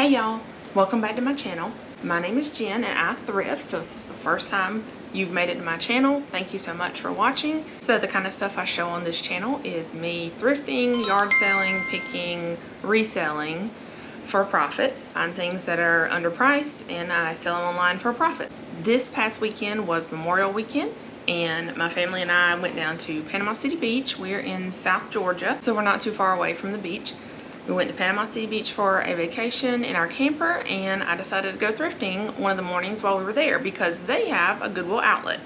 Hey y'all, welcome back to my channel. My name is Jen and I thrift, so this is the first time you've made it to my channel. Thank you so much for watching. So the kind of stuff I show on this channel is me thrifting, yard selling, picking, reselling for a profit. Find things that are underpriced and I sell them online for a profit. This past weekend was Memorial Weekend and my family and I went down to Panama City Beach. We're in South Georgia, so we're not too far away from the beach. We went to Panama City Beach for a vacation in our camper, and I decided to go thrifting one of the mornings while we were there because they have a Goodwill outlet.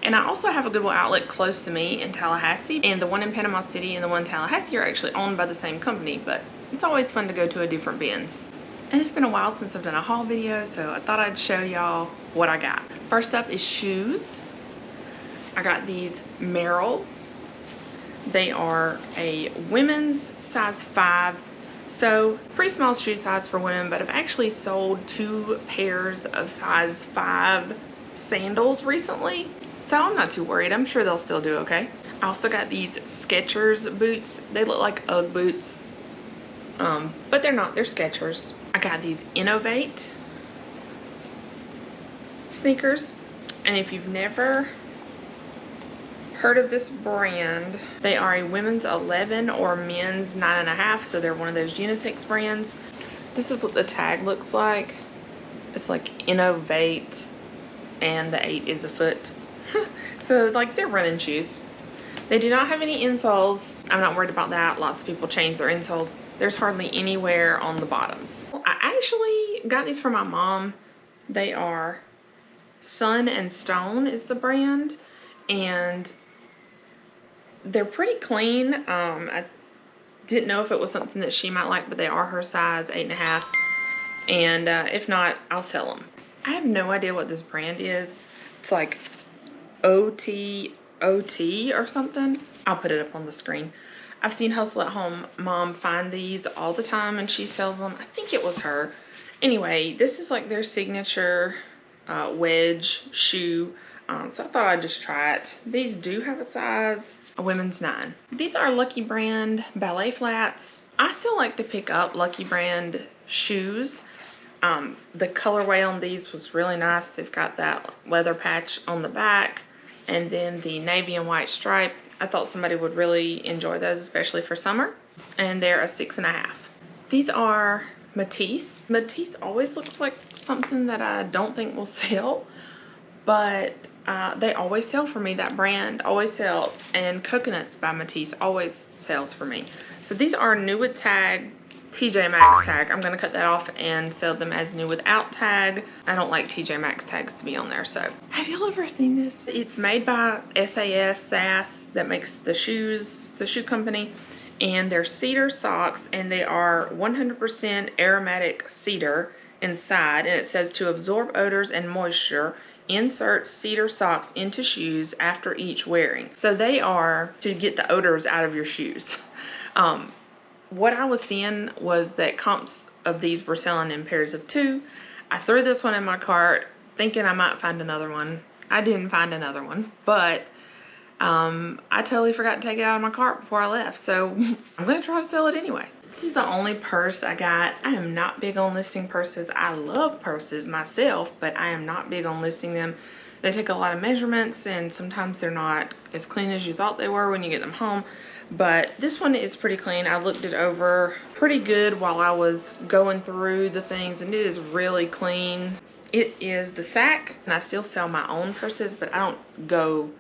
And I also have a Goodwill outlet close to me in Tallahassee, and the one in Panama City and the one in Tallahassee are actually owned by the same company, but it's always fun to go to a different bins. And it's been a while since I've done a haul video, so I thought I'd show y'all what I got. First up is shoes. I got these Merrells. They are a women's size 5. So pretty small shoe size for women, but I've actually sold 2 pairs of size 5 sandals recently. So I'm not too worried. I'm sure they'll still do okay. I also got these Skechers boots. They look like Ugg boots, but they're not. They're Skechers. I got these Innovate sneakers. And if you've never heard of this brand, they are a women's 11 or men's 9.5, so they're one of those unisex brands. This is what the tag looks like. It's like Innovate and the 8 is a foot. So like they're running shoes. They do not have any insoles. I'm not worried about that. Lots of people change their insoles. There's hardly anywhere on the bottoms. I actually got these for my mom. They are Sun and Stone is the brand, and they're pretty clean. I didn't know if it was something that she might like, but they are her size 8.5, and if not, I'll sell them. I have no idea what this brand is. It's like OT or something. I'll put it up on the screen. I've seen Hustle at Home Mom find these all the time and she sells them. I think it was her. Anyway, this is like their signature wedge shoe. So I thought I'd just try it. These do have a women's 9. These are Lucky Brand ballet flats. I still like to pick up Lucky Brand shoes. The colorway on these was really nice. They've got that leather patch on the back and then the navy and white stripe. I thought somebody would really enjoy those, especially for summer. And they're a 6.5. These are Matisse. Matisse always looks like something that I don't think will sell, but they always sell for me. That brand always sells, and Coconuts by Matisse always sells for me. So these are new with tag, TJ Maxx tag. I'm going to cut that off and sell them as new without tag. I don't like TJ Maxx tags to be on there. So have y'all ever seen this? It's made by SAS that makes the shoes, the shoe company, and they're cedar socks, and they are 100% aromatic cedar inside, and it says to absorb odors and moisture, insert cedar socks into shoes after each wearing. So they are to get the odors out of your shoes. What I was seeing was that comps of these were selling in pairs of 2. I threw this one in my cart thinking I might find another one. I didn't find another one, but I totally forgot to take it out of my cart before I left. So I'm going to try to sell it anyway. This is the only purse I got. I am not big on listing purses. I love purses myself, but I am not big on listing them. They take a lot of measurements and sometimes they're not as clean as you thought they were when you get them home. But this one is pretty clean. I looked it over pretty good while I was going through the things, and it is really clean. It is the Sack, and I still sell my own purses, but I don't go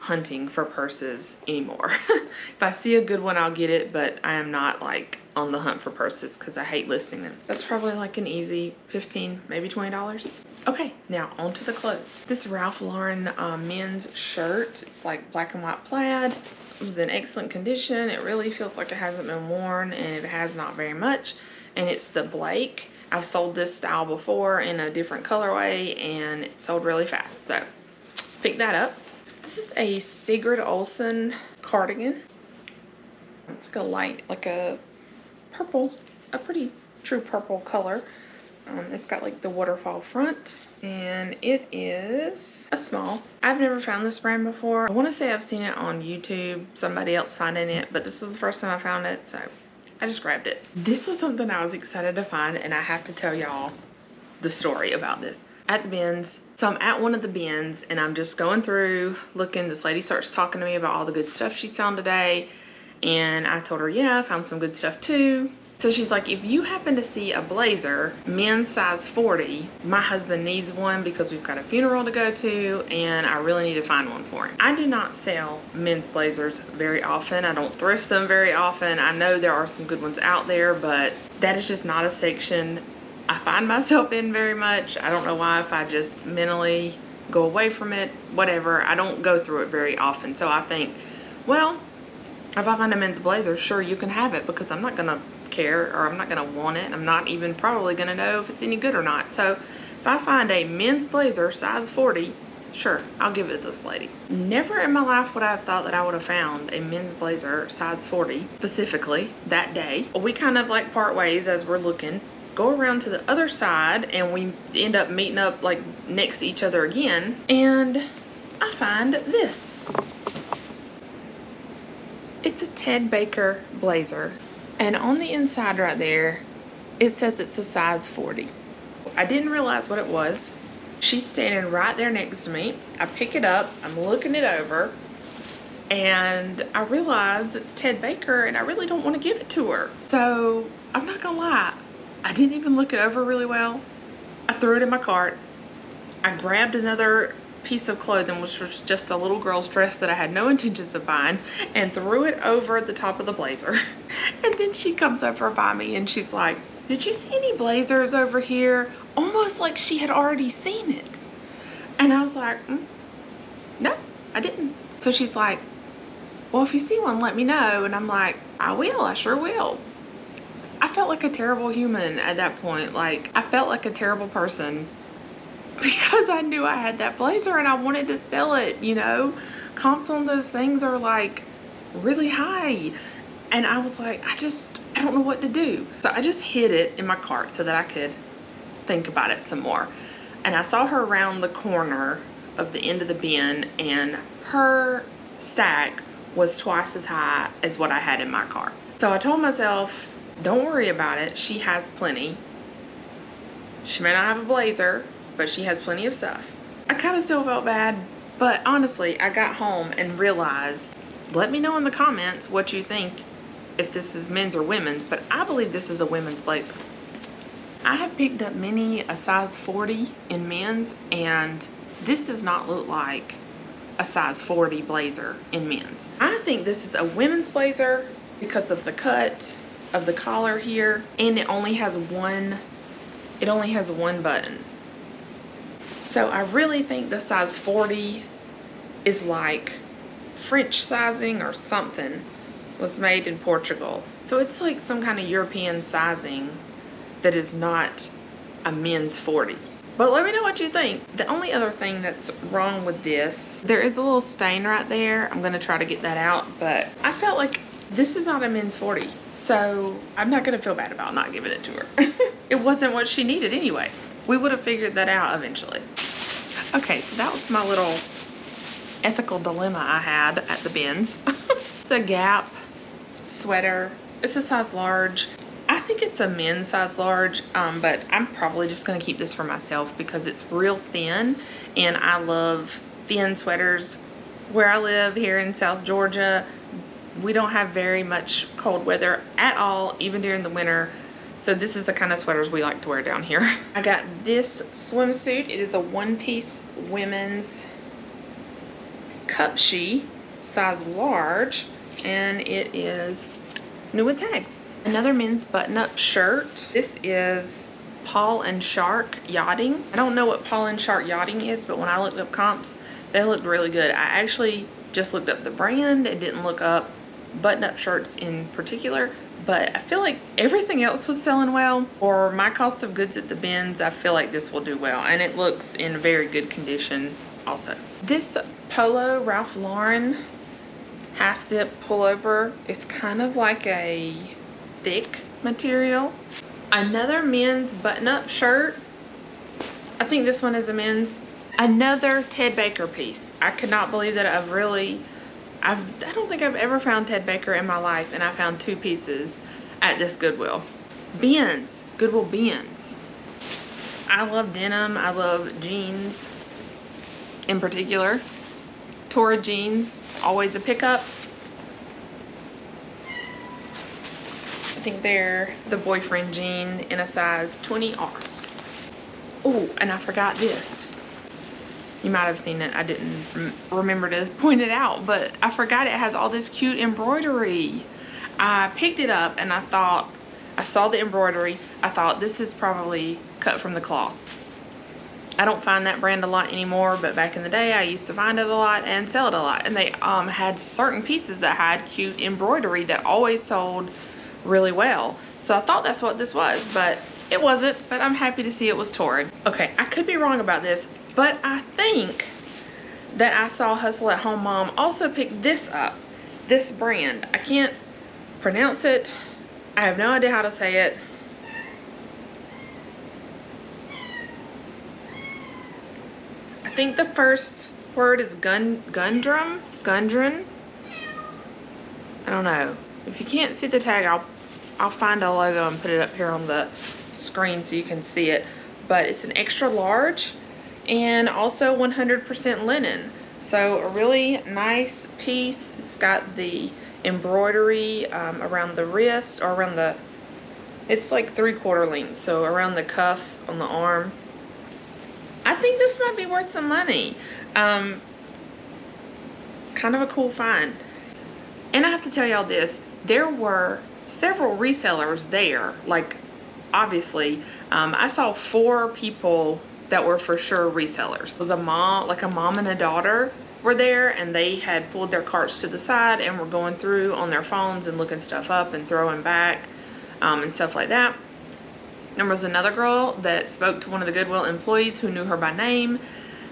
hunting for purses anymore. If I see a good one, I'll get it, but I am not like on the hunt for purses because I hate listing them. That's probably like an easy $15, maybe $20. Okay, now on to the clothes. This Ralph Lauren men's shirt, it's like black and white plaid. It was in excellent condition. It really feels like it hasn't been worn, and it has not very much. And it's the Blake. I've sold this style before in a different colorway, and it sold really fast, so pick that up. This is a Sigrid Olsen cardigan. It's like a light, like a purple, a pretty true purple color. It's got like the waterfall front, and it is a small. I've never found this brand before. I want to say I've seen it on YouTube, somebody else finding it, but this was the first time I found it, so I just grabbed it. This was something I was excited to find, and I have to tell y'all the story about this. At the bins, so I'm at one of the bins and I'm just going through looking. This lady starts talking to me about all the good stuff she found today, and I told her, yeah, I found some good stuff too. So she's like, if you happen to see a blazer, men's size 40, my husband needs one because we've got a funeral to go to and I really need to find one for him. I do not sell men's blazers very often. I don't thrift them very often. I know there are some good ones out there, but that is just not a section I find myself in very much. I don't know why, if I just mentally go away from it, whatever. I don't go through it very often. So I think, well, if I find a men's blazer, sure, you can have it, because I'm not gonna care, or I'm not gonna want it. I'm not even probably gonna know if it's any good or not. So if I find a men's blazer size 40, sure, I'll give it to this lady. Never in my life would I have thought that I would have found a men's blazer size 40 specifically that day. We kind of like part ways as we're looking, go around to the other side, and we end up meeting up like next to each other again, and I find this. It's a Ted Baker blazer, and on the inside right there it says it's a size 40. I didn't realize what it was. She's standing right there next to me. I pick it up, I'm looking it over, and I realize it's Ted Baker, and I really don't want to give it to her. So I'm not gonna lie, I didn't even look it over really well. I threw it in my cart. I grabbed another piece of clothing, which was just a little girl's dress that I had no intentions of buying, and threw it over the top of the blazer. And then she comes over by me and she's like, did you see any blazers over here? Almost like she had already seen it. And I was like, no, I didn't. So she's like, well, if you see one, let me know. And I'm like, I will, I sure will. I felt like a terrible human at that point. Like, I felt like a terrible person because I knew I had that blazer and I wanted to sell it, you know. Comps on those things are like really high. And I was like, I don't know what to do. So I just hid it in my cart so that I could think about it some more. And I saw her around the corner of the end of the bin, and her stack was twice as high as what I had in my cart. So I told myself, don't worry about it. She has plenty. She may not have a blazer, but she has plenty of stuff. I kind of still felt bad, but honestly, I got home and realized, let me know in the comments what you think, if this is men's or women's, but I believe this is a women's blazer. I have picked up many a size 40 in men's, and this does not look like a size 40 blazer in men's. I think this is a women's blazer because of the cut of the collar here, and it only has one button. So I really think the size 40 is like French sizing or something, was made in Portugal. So it's like some kind of European sizing that is not a men's 40. But let me know what you think. The only other thing that's wrong with this, there is a little stain right there. I'm gonna try to get that out, but I felt like this is not a men's 40. So I'm not gonna feel bad about not giving it to her. It wasn't what she needed anyway. We would have figured that out eventually. Okay, so that was my little ethical dilemma I had at the bins. It's a Gap sweater. It's a size large. I think it's a men's size large, but I'm probably just gonna keep this for myself because it's real thin, and I love thin sweaters. Where I live here in South Georgia, we don't have very much cold weather at all, even during the winter. So this is the kind of sweaters we like to wear down here. I got this swimsuit. It is a one-piece women's cupshe, size large, and it is new with tags. Another men's button-up shirt. This is Paul and Shark Yachting. I don't know what Paul and Shark Yachting is, but when I looked up comps, they looked really good. I actually just looked up the brand and didn't look up button-up shirts in particular, but I feel like everything else was selling well. For my cost of goods at the bins, I feel like this will do well, and it looks in very good condition also. This polo Ralph Lauren half zip pullover is kind of like a thick material. Another men's button-up shirt. I think this one is a men's. Another Ted Baker piece. I could not believe that I don't think I've ever found Ted Baker in my life, and I found two pieces. at this Goodwill. Bins, Goodwill bins. I love denim, I love jeans in particular. Torrid jeans, always a pickup. I think they're the boyfriend jean in a size 20R. Oh, and I forgot this. You might have seen it. I didn't remember to point it out, but I forgot it has all this cute embroidery. I picked it up and I thought, I saw the embroidery. I thought this is probably cut from the cloth. I don't find that brand a lot anymore, but back in the day I used to find it a lot and sell it a lot. And they had certain pieces that had cute embroidery that always sold really well. So I thought that's what this was, but it wasn't. But I'm happy to see it was Torrid. Okay, I could be wrong about this, but I think that I saw Hustle at Home Mom also pick this up, this brand. I can't pronounce it. I have no idea how to say it. I think the first word is Gundren. I don't know. If you can't see the tag, I'll find a logo and put it up here on the screen so you can see it. But it's an extra large and also 100% linen. So a really nice piece. It's got the embroidery around the wrist, or around the, it's like 3/4 length, so around the cuff on the arm. I think this might be worth some money. Kind of a cool find. And I have to tell y'all this, there were several resellers there. Like, obviously, I saw 4 people that were for sure resellers. It was a mom, like a mom and a daughter were there, and they had pulled their carts to the side and were going through on their phones and looking stuff up and throwing back and stuff like that. There was another girl that spoke to one of the Goodwill employees who knew her by name,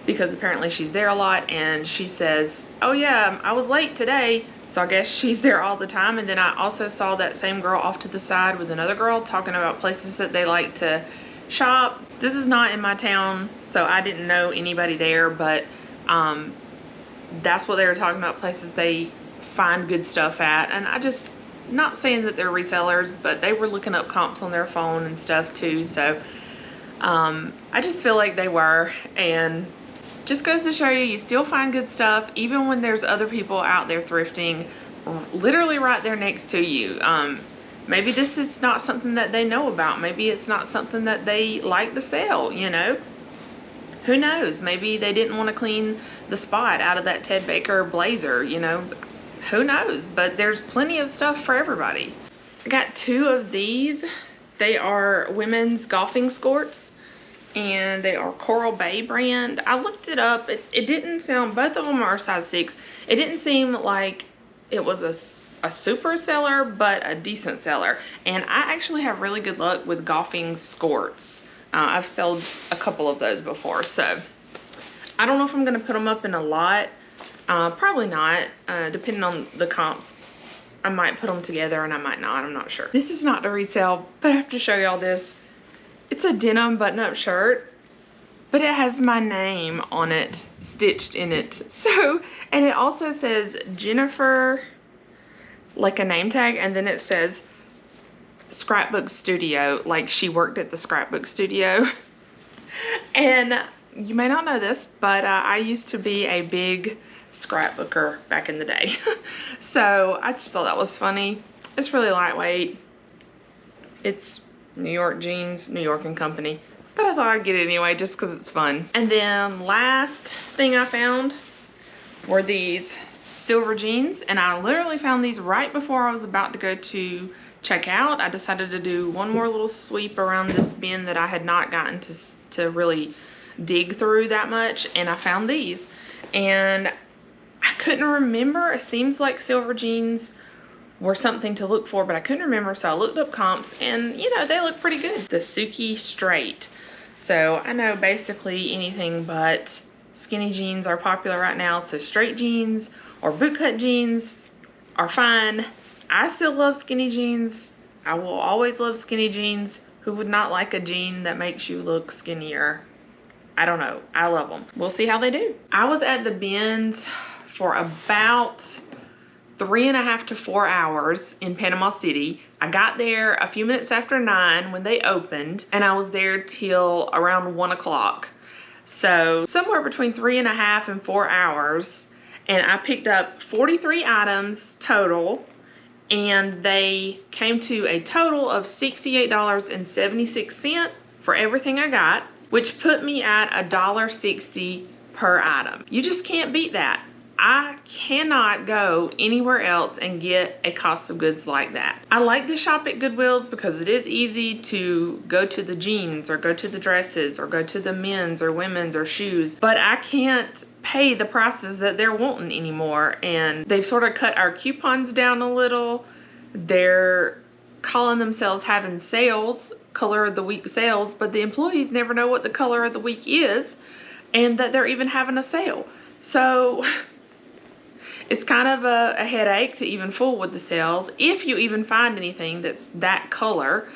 because apparently she's there a lot, and she says, oh yeah, I was late today. So I guess she's there all the time. And then I also saw that same girl off to the side with another girl talking about places that they like to shop. This is not in my town, so I didn't know anybody there, but that's what they were talking about, places they find good stuff at. And I just, not saying that they're resellers, but they were looking up comps on their phone and stuff too. So I just feel like they were, and just goes to show you, you still find good stuff even when there's other people out there thrifting literally right there next to you. Maybe this is not something that they know about. Maybe it's not something that they like to sell, you know. Who knows? Maybe they didn't want to clean the spot out of that Ted Baker blazer, you know. Who knows? But there's plenty of stuff for everybody. I got 2 of these. They are women's golfing skirts, and they are Coral Bay brand. I looked it up. It didn't sound, both of them are size 6. It didn't seem like it was a super seller, but a decent seller. And I actually have really good luck with golfing skirts. I've sold a couple of those before, so I don't know if I'm gonna put them up in a lot. Probably not, depending on the comps. I might put them together and I might not, I'm not sure. This is not to resell, but I have to show y'all this. It's a denim button-up shirt, but it has my name on it, stitched in it. So, and it also says Jennifer, like a name tag, and then it says Scrapbook Studio, like she worked at the Scrapbook Studio. And you may not know this, but I used to be a big scrapbooker back in the day. So I just thought that was funny. It's really lightweight. It's New York jeans, New York and Company, but I thought I'd get it anyway just because it's fun. And then last thing I found were these silver jeans, and I literally found these right before I was about to go to check out. I decided to do one more little sweep around this bin that I had not gotten to really dig through that much, and I found these, and I couldn't remember. It seems like silver jeans were something to look for, but I couldn't remember, so I looked up comps, and you know, they look pretty good. The Suki Straight. So I know basically anything but skinny jeans are popular right now, so straight jeans or bootcut jeans are fine. I still love skinny jeans. I will always love skinny jeans. Who would not like a jean that makes you look skinnier? I don't know. I love them. We'll see how they do. I was at the bins for about 3.5 to 4 hours in Panama City. I got there a few minutes after 9 when they opened, and I was there till around 1 o'clock. So somewhere between 3.5 and 4 hours, and I picked up 43 items total, and they came to a total of $68.76 for everything I got, which put me at $1.60 per item. You just can't beat that. I cannot go anywhere else and get a cost of goods like that. I like to shop at Goodwill's because it is easy to go to the jeans or go to the dresses or go to the men's or women's or shoes, but I can't pay the prices that they're wanting anymore. And they've sort of cut our coupons down a little. They're calling themselves having sales, color of the week sales, but the employees never know what the color of the week is and that they're even having a sale. So it's kind of a headache to even fool with the sales, if you even find anything that's that color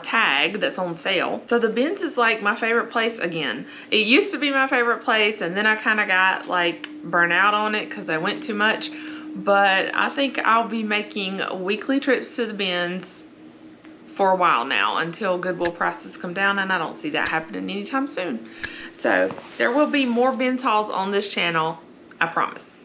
tag that's on sale. So the bins is like my favorite place again. It used to be my favorite place, and then I kind of got like burnt out on it because I went too much. But I think I'll be making weekly trips to the bins for a while now until Goodwill prices come down, and I don't see that happening anytime soon. So there will be more bins hauls on this channel, I promise.